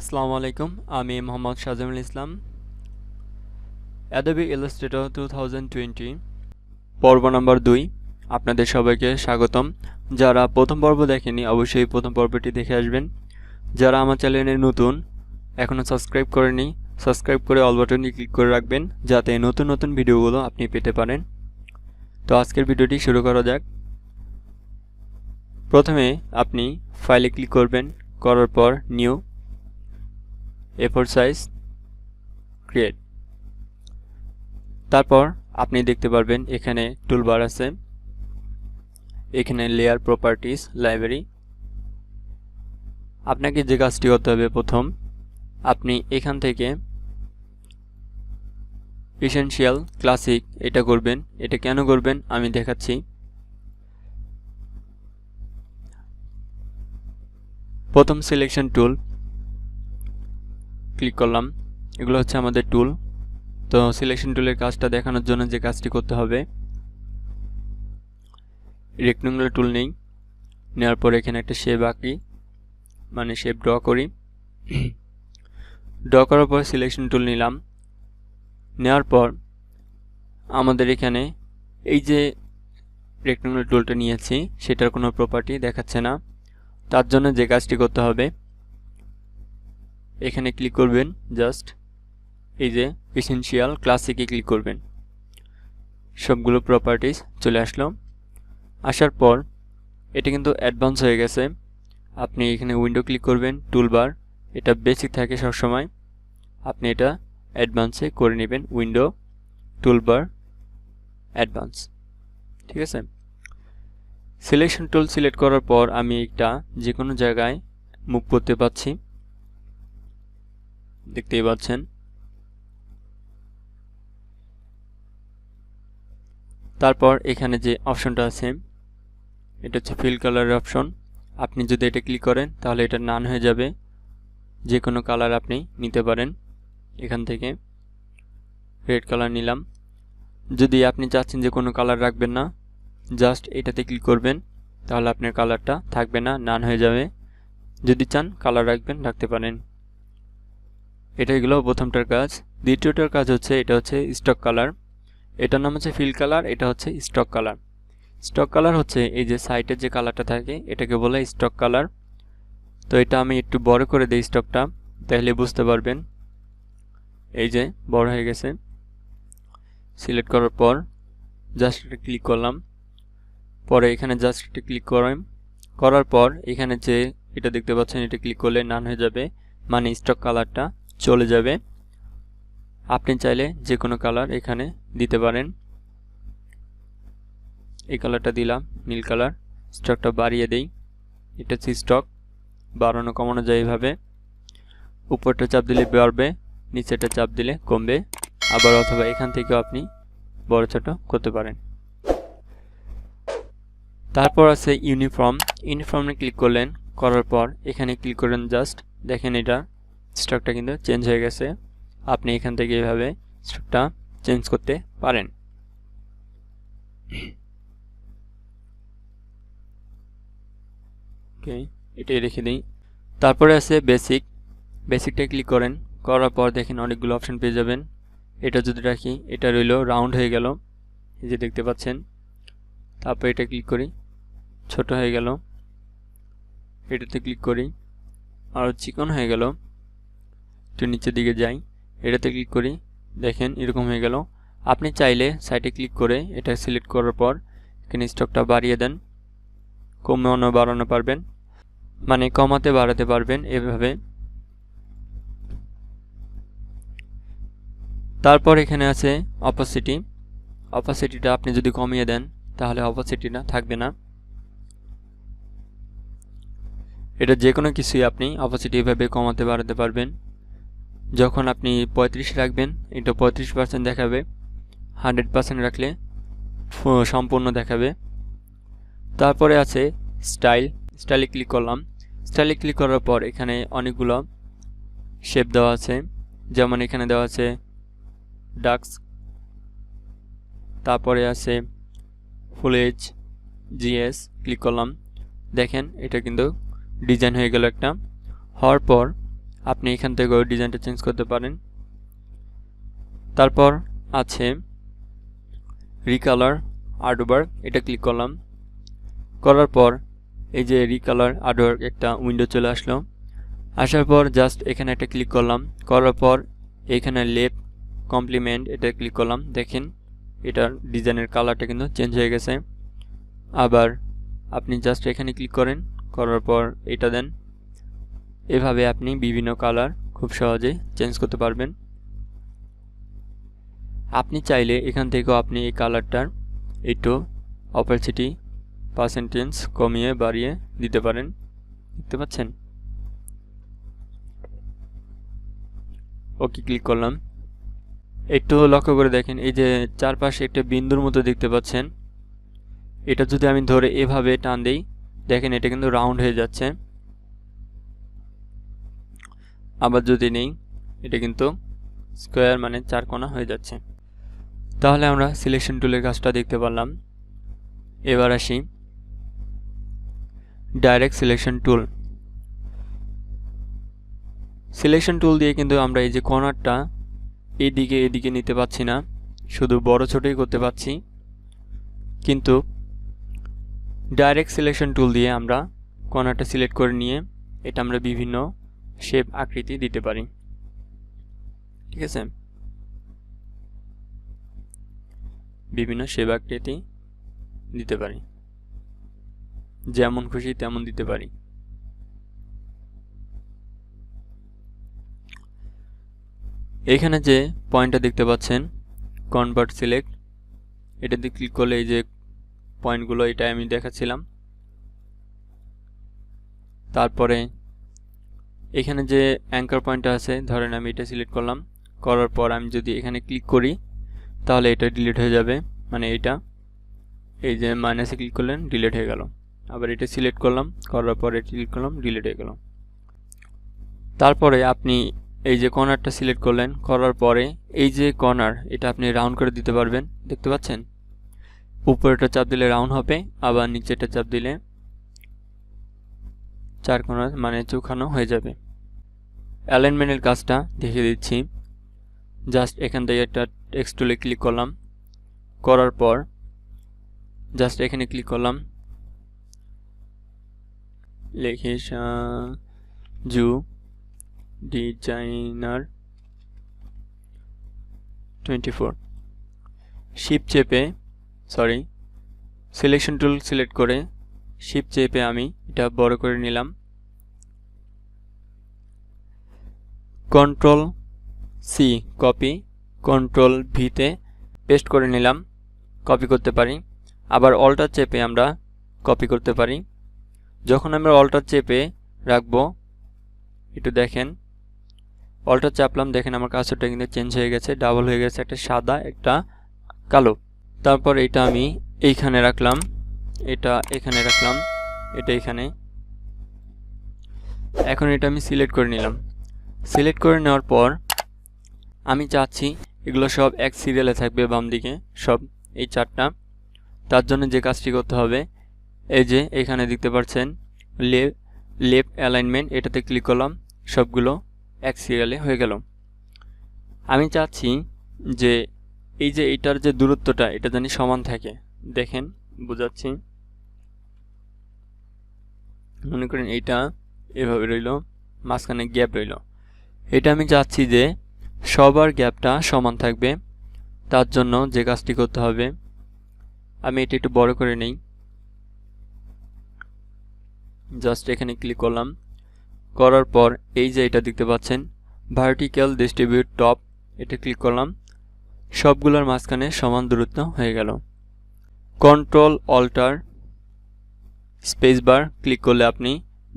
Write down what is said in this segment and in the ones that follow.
আসসালামু আলাইকুম, আমি মোহাম্মদ শাহজামুল ইসলাম। Adobe Illustrator 2020 পর্ব নম্বর 2 আপনাদের সবাইকে স্বাগতম। যারা প্রথম পর্ব দেখেনি অবশ্যই প্রথম পর্বটি দেখে আসবেন। যারা আমার চ্যানেলে নতুন এখনও সাবস্ক্রাইব করেনি, সাবস্ক্রাইব করে অল বাটনে ক্লিক করে রাখবেন যাতে নতুন নতুন ভিডিওগুলো আপনি পেতে পারেন। তো আজকের ভিডিওটি শুরু করা যাক। প্রথমে আপনি ফাইলে ক্লিক করবেন, করার পর নিউ A4 সাইজ ক্রিয়েট। তারপর আপনি দেখতে পারবেন এখানে টুলবার আছে, এখানে লেয়ার প্রপার্টিজ লাইব্রেরি। আপনাকে যে কাজটি করতে হবে, প্রথম আপনি এখান থেকে এসেনশিয়াল ক্লাসিক এটা করবেন। এটা কেন করবেন আমি দেখাচ্ছি। প্রথম সিলেকশন টুল ক্লিক করলাম, এগুলো হচ্ছে আমাদের টুল। তো সিলেকশন টুলের কাজটা দেখানোর জন্য যে কাজটি করতে হবে, রেক্ট্যাঙ্গুলার টুল নেই, নেওয়ার পর এখানে একটা শেপ আঁকি, মানে শেপ ড্র করি। ড্র করার পর সিলেকশন টুল নিলাম, নেওয়ার পর আমাদের এখানে এই যে রেক্ট্যাঙ্গুলার টুলটা নিয়েছি সেটার কোনো প্রপার্টি দেখাচ্ছে না। তার জন্য যে কাজটি করতে হবে, এখানে ক্লিক করবেন, জাস্ট এই যে এসেনশিয়াল ক্লাসিকে ক্লিক করবেন। সবগুলো প্রপার্টিজ চলে আসলো। আসার পর এটা কিন্তু অ্যাডভান্স হয়ে গেছে। আপনি এখানে উইন্ডো ক্লিক করবেন, টুলবার, এটা বেসিক থাকে সবসময়, আপনি এটা অ্যাডভান্সে করে নেবেন, উইন্ডো টুলবার অ্যাডভান্স। ঠিক আছে, সিলেকশন টুল সিলেক্ট করার পর আমি এটা যে কোনো জায়গায় মুভ করতে পারছি, দেখতেই পাচ্ছেন। তারপর এখানে যে অপশনটা আছে এটা হচ্ছে ফিল কালারের অপশন। আপনি যদি এটা ক্লিক করেন তাহলে এটা নান হয়ে যাবে, যে কোনো কালার আপনি নিতে পারেন। এখান থেকে রেড কালার নিলাম। যদি আপনি চাচ্ছেন যে কোনো কালার রাখবেন না, জাস্ট এটাতে ক্লিক করবেন, তাহলে আপনার কালারটা থাকবে না, নান হয়ে যাবে। যদি চান কালার রাখবেন, রাখতে পারেন। এটা গেল প্রথমটার কাজ। দ্বিতীয়টার কাজ হচ্ছে, এটা হচ্ছে স্টক কালার। এটার নাম হচ্ছে ফিল কালার, এটা হচ্ছে স্টক কালার। স্টক কালার হচ্ছে এই যে সাইটের যে কালারটা থাকে এটাকে বলে স্টক কালার। তো এটা আমি একটু বড় করে দিই স্টকটা, তাহলে বুঝতে পারবেন। এই যে বড় হয়ে গেছে। সিলেক্ট করার পর জাস্ট এটা ক্লিক করলাম, পরে এখানে জাস্ট এটা ক্লিক করার পর এখানে যে এটা দেখতে পাচ্ছেন এটা ক্লিক করলে নান হয়ে যাবে, মানে স্টক কালারটা চলে যাবে। আপনি চাইলে যে কোনো কালার এখানে দিতে পারেন। এই কালারটা দিলাম, নীল কালার। স্টকটা বাড়িয়ে দেই, এটা হচ্ছে স্টক, বাড়ানো কমানো যায় এইভাবে। উপরটা চাপ দিলে বাড়বে, নিচেটা চাপ দিলে কমবে। আবার অথবা এখান থেকেও আপনি বড় ছোট করতে পারেন। তারপর আছে ইউনিফর্ম। ইউনিফর্মে ক্লিক করলেন, করার পর এখানে ক্লিক করেন, জাস্ট দেখেন এটা স্টকটা কিন্তু চেঞ্জ হয়ে গেছে। আপনি এখান থেকে এইভাবে স্টকটা চেঞ্জ করতে পারেন। ওকে, এটাই রেখে দিই। তারপরে আছে বেসিক। বেসিকটা ক্লিক করেন, করার পর দেখেন অনেকগুলো অপশন পেয়ে যাবেন। এটা যদি রাখি, এটা রইল রাউন্ড হয়ে গেল, এই যে দেখতে পাচ্ছেন। তারপর এটা ক্লিক করি, ছোট হয়ে গেল। এটাতে ক্লিক করি, আরও চিকন হয়ে গেল। একটু নিচের দিকে যাই, এটাতে ক্লিক করি, দেখেন এরকম হয়ে গেল। আপনি চাইলে সাইটে ক্লিক করে এটা সিলেক্ট করার পর এখানে স্টকটা বাড়িয়ে দেন, কমানো বাড়ানো পারবেন, মানে কমাতে বাড়াতে পারবেন এভাবে। তারপর এখানে আছে অপাসিটি। অপাসিটিটা আপনি যদি কমিয়ে দেন তাহলে অপাসিটিটা থাকবে না। এটা যে কোনো কিছুই আপনি অপাসিটি এভাবে কমাতে বাড়াতে পারবেন। যখন আপনি 35 রাখবেন এটা 35% দেখাবে, 100% রাখলে সম্পূর্ণ দেখাবে। তারপরে আছে স্টাইল। স্টাইলে ক্লিক করলাম। স্টাইলে ক্লিক করার পর এখানে অনেকগুলো শেপ দেওয়া আছে, যেমন এখানে দেওয়া আছে ডাক্স, তারপরে আছে ফুল এজ জিএস। ক্লিক করলাম, দেখেন এটা কিন্তু ডিজাইন হয়ে গেল একটা। হওয়ার পর আপনি এখান থেকেও ডিজাইনটা চেঞ্জ করতে পারেন। তারপর আছে রিকালার আর্টওয়ার্ক, এটা ক্লিক করলাম। করার পর এই যে রিকালার আর্টওয়ার্ক একটা উইন্ডো চলে আসলো। আসার পর জাস্ট এখানে একটা ক্লিক করলাম। করার পর এখানে লেফট কমপ্লিমেন্ট এটা ক্লিক করলাম। দেখেন এটার ডিজাইনের কালারটা কিন্তু চেঞ্জ হয়ে গেছে। আবার আপনি জাস্ট এখানে ক্লিক করেন, করার পর এটা দেন। এভাবে আপনি বিভিন্ন কালার খুব সহজেই চেঞ্জ করতে পারবেন। আপনি চাইলে এখান থেকেও আপনি এই কালারটার একটু অপারসিটি পার্সেন্টেজ কমিয়ে বাড়িয়ে দিতে পারেন। দেখতে পাচ্ছেন? ওকে ক্লিক করলাম। একটু লক্ষ্য করে দেখেন এই যে চারপাশে একটা বিন্দুর মতো দেখতে পাচ্ছেন, এটা যদি আমি ধরে এভাবে টান দেই, দেখেন এটা কিন্তু রাউন্ড হয়ে যাচ্ছে। আবার যদি নেই, এটা কিন্তু স্কোয়ার মানে চারকোনা হয়ে যাচ্ছে। তাহলে আমরা সিলেকশন টুলের কাজটা দেখতে পারলাম। এবার আসি direct selection tool. Selection tool দিয়ে কিন্তু আমরা এই যে কর্নারটা এদিকে নিতে পাচ্ছি না, শুধু বড় ছোটই করতে পাচ্ছি। কিন্তু ডাইরেক্ট সিলেকশন টুল দিয়ে আমরা কর্নারটা সিলেক্ট করে নিয়ে এটা আমরা বিভিন্ন শেপ আকৃতি দিতে পারি। ঠিক আছে, বিভিন্ন শেপ আকৃতি দিতে পারি, যেমন খুশি তেমন দিতে পারি। এখানে যে পয়েন্টটা দেখতে পাচ্ছেন কনভার্ট সিলেক্ট, এটাতে ক্লিক করলে এই যে পয়েন্টগুলো এটা আমি দেখাচ্ছিলাম। তারপরে এখানে যে অ্যাঙ্কার পয়েন্টটা আছে, ধরেন আমি এটা সিলেক্ট করলাম। করার পর আমি যদি এখানে ক্লিক করি তাহলে এটা ডিলিট হয়ে যাবে, মানে এটা এই যে মাইনাসে ক্লিক করলেন ডিলিট হয়ে গেল। আবার এটা সিলেক্ট করলাম, করার পর এটা ক্লিক করলাম, ডিলিট হয়ে গেল। তারপরে আপনি এই যে কর্নারটা সিলেক্ট করলেন, করার পরে এই যে কর্নার এটা আপনি রাউন্ড করে দিতে পারবেন। দেখতে পাচ্ছেন উপরেটা চাপ দিলে রাউন্ড হবে, আবার নিচেটা চাপ দিলে চার কোণা মানে চৌখানো হয়ে যাবে। অ্যালাইনমেন্টের কাজটা দেখিয়ে দিচ্ছি। জাস্ট এখান থেকে একটা টেক্সট টুলে ক্লিক করলাম, করার পর জাস্ট এখানে ক্লিক করলাম, লিখে সাজু ডিজাইনার 24 শিফট চেপে সিলেকশন টুল সিলেক্ট করে শিফট চেপে আমি এটা বড় করে নিলাম। কন্ট্রোল সি কপি, কন্ট্রোল ভিতে পেস্ট করে নিলাম। কপি করতে পারি, আবার অল্টার চেপে আমরা কপি করতে পারি। যখন আমরা অল্টার চেপে রাখবো, একটু দেখেন অল্টার চাপলাম, দেখেন আমার কার্সরটা কিন্তু চেঞ্জ হয়ে গেছে, ডাবল হয়ে গেছে, একটা সাদা একটা কালো। তারপর এটা আমি এইখানে রাখলাম, এটা এখানে রাখলাম, এটা এখানে। এখন এটা আমি সিলেক্ট করে নিলাম। সিলেক্ট করে নেওয়ার পর আমি চাচ্ছি এগুলো সব এক সিরিয়ালে থাকবে, বাম দিকে সব এই চারটা। তার জন্য যে কাজটি করতে হবে, এই যে এখানে দেখতে পাচ্ছেন লেফট অ্যালাইনমেন্ট, এটাতে ক্লিক করলাম, সবগুলো এক সিরিয়ালে হয়ে গেল। আমি চাচ্ছি যে এই যে এটার যে দূরত্বটা এটা জানি সমান থাকে। দেখেন বোঝাচ্ছি, মনে করেন এইটা এভাবে রইল, মাঝখানে গ্যাপ রইল। এটা আমি চাচ্ছি যে সবার গ্যাপটা সমান থাকবে। তার জন্য যে কাজটি করতে হবে, আমি এটা একটু বড় করে নেই। জাস্ট এখানে ক্লিক করলাম, করার পর এই যে এটা দেখতে পাচ্ছেন ভার্টিক্যাল ডিস্ট্রিবিউট টপ, এটা ক্লিক করলাম, সবগুলোর মাঝখানে সমান দূরত্ব হয়ে গেল। Control alter space bar click করলে আপনি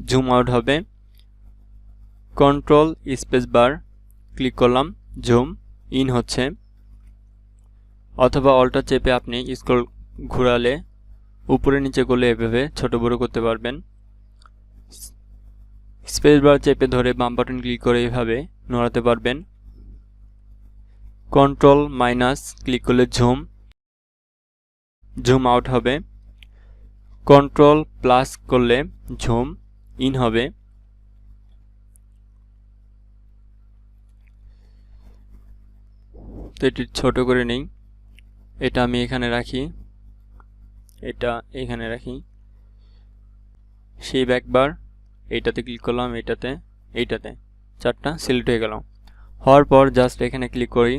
জুম আউট হবে। কন্ট্রোল স্পেস বার ক্লিক করলাম, জুম ইন হচ্ছে। অথবা অল্টার চেপে আপনি স্ক্রল ঘোরালে উপরে নিচে করলে এভাবে ছোট বড় করতে পারবেন। স্পেস বার চেপে ধরে বাম বাটন ক্লিক করে এভাবে নড়াতে পারবেন। কন্ট্রোল মাইনাস ক্লিক করলে জুম আউট হবে। কন্ট্রোল প্লাস করলে জুম ইন হবে। তো এটি ছোট করে নেই, এটা আমি এখানে রাখি, এটা এখানে রাখি। সেই একবার এইটাতে ক্লিক করলাম, এইটাতে চারটা সিলেক্ট হয়ে গেল। হওয়ার পর জাস্ট এখানে ক্লিক করি,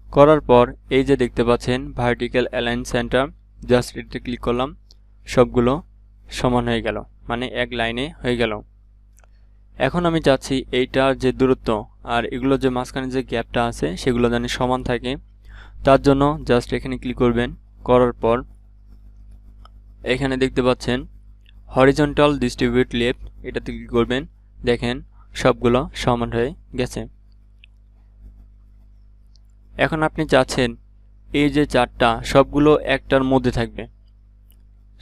করার পর এই যে দেখতে পাচ্ছেন ভার্টিক্যাল অ্যালাইন সেন্টার, জাস্ট এটাতে ক্লিক করলাম, সবগুলো সমান হয়ে গেল, মানে এক লাইনে হয়ে গেল। এখন আমি চাচ্ছি এইটার যে দূরত্ব আর এগুলো যে মাঝখানে যে গ্যাপটা আছে সেগুলো যেন সমান থাকে। তার জন্য জাস্ট এখানে ক্লিক করবেন, করার পর এখানে দেখতে পাচ্ছেন হরিজন্টাল ডিস্ট্রিবিউট লেফট, এটাতে ক্লিক করবেন, দেখেন সবগুলো সমান হয়ে গেছে। এখন আপনি চাচ্ছেন এই যে চারটা সবগুলো একটার মধ্যে থাকবে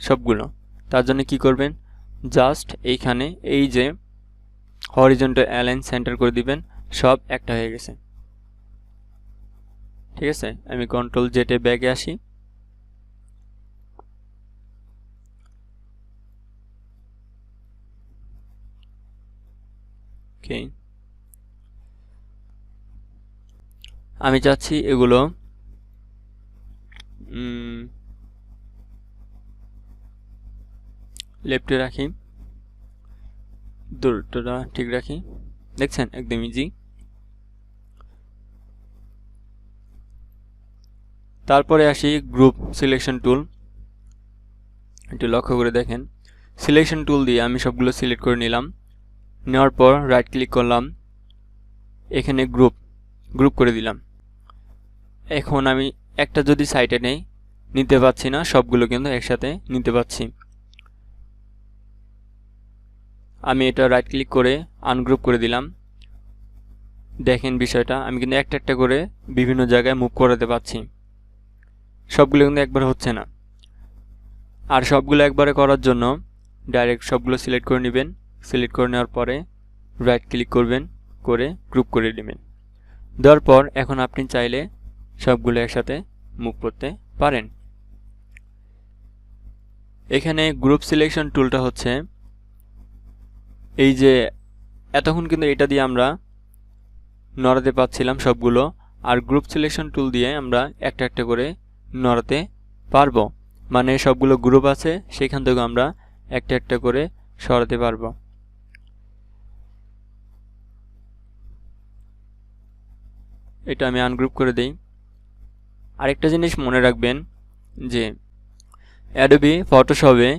সবগুলো, তার জন্য কি করবেন, জাস্ট এইখানে এই যে হরিজন্টাল অ্যালাইন সেন্টার করে দিবেন, সব একটা হয়ে গেছে। ঠিক আছে, আমি কন্ট্রোল জেটে ব্যাগে আসি, ওকে। আমি চাচ্ছি এগুলো লেফটে রাখি, দূরত্বটা ঠিক রাখি, দেখছেন একদম ইজি। তারপরে আসি গ্রুপ সিলেকশন টুল, একটু লক্ষ্য করে দেখেন। সিলেকশন টুল দিয়ে আমি সবগুলো সিলেক্ট করে নিলাম, নেওয়ার পর রাইট ক্লিক করলাম, এখানে গ্রুপ করে দিলাম। এখন আমি একটা যদি সাইটে নেই, নিতে পারছি না, সবগুলো কিন্তু একসাথে নিতে পারছি। আমি এটা রাইট ক্লিক করে আনগ্রুপ করে দিলাম। দেখেন বিষয়টা, আমি কিন্তু একটা একটা করে বিভিন্ন জায়গায় মুভ করাতে পারছি, সবগুলো কিন্তু একবার হচ্ছে না। আর সবগুলো একবারে করার জন্য ডাইরেক্ট সবগুলো সিলেক্ট করে নেবেন, সিলেক্ট করে নেওয়ার পরে রাইট ক্লিক করবেন, করে গ্রুপ করে নেবেন। দেওয়ার পর এখন আপনি চাইলে সবগুলো একসাথে মুভ করতে পারেন। এখানে গ্রুপ সিলেকশন টুলটা হচ্ছে এই যে এতক্ষণ কিন্তু এটা দিয়ে আমরা নড়াতে পারছিলাম সবগুলো, আর গ্রুপ সিলেকশন টুল দিয়ে আমরা একটা একটা করে নড়াতে পারবো, মানে সবগুলো গ্রুপ আছে সেখান থেকে আমরা একটা একটা করে সরাতে পারবো। এটা আমি আনগ্রুপ করে দেই। আরেকটা জিনিস মনে রাখবেন যে অ্যাডোবি ফটোশপে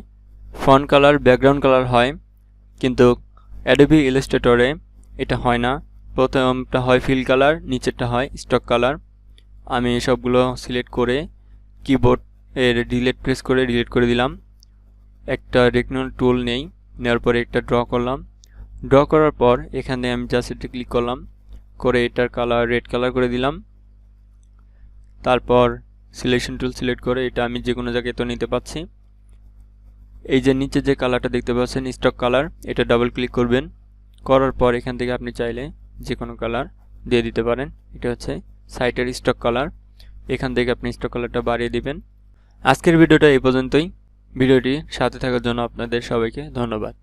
ফন্ট কালার ব্যাকগ্রাউন্ড কালার হয়, কিন্তু অ্যাডোবি ইলাস্ট্রেটরে এটা হয় না। প্রথমটা হয় ফিল কালার, নিচেরটা হয় স্টক কালার। আমি সবগুলো সিলেক্ট করে কিবোর্ড এর ডিলিট প্রেস করে ডিলিট করে দিলাম। একটা রেকট্যাঙ্গেল টুল নেই, নেওয়ার পরে একটা ড্র করলাম। ড্র করার পর এখানে আমি জাস্ট এটা ক্লিক করলাম, করে এটার কালার রেড কালার করে দিলাম। তারপর সিলেকশন টুল সিলেক্ট করে এটা আমি যে কোনো জায়গায় তো নিতে পারছি। এই যে নিচে যে কালারটা দেখতে পাচ্ছেন স্টক কালার, এটা ডাবল ক্লিক করবেন, করার পর এখান থেকে আপনি চাইলে যে কোনো কালার দিয়ে দিতে পারেন। এটা হচ্ছে সাইটের স্টক কালার, এখান থেকে আপনি স্টক কালারটা বাড়িয়ে দিবেন। আজকের ভিডিওটা এই পর্যন্তই। ভিডিওটি সাথে থাকার জন্য আপনাদের সবাইকে ধন্যবাদ।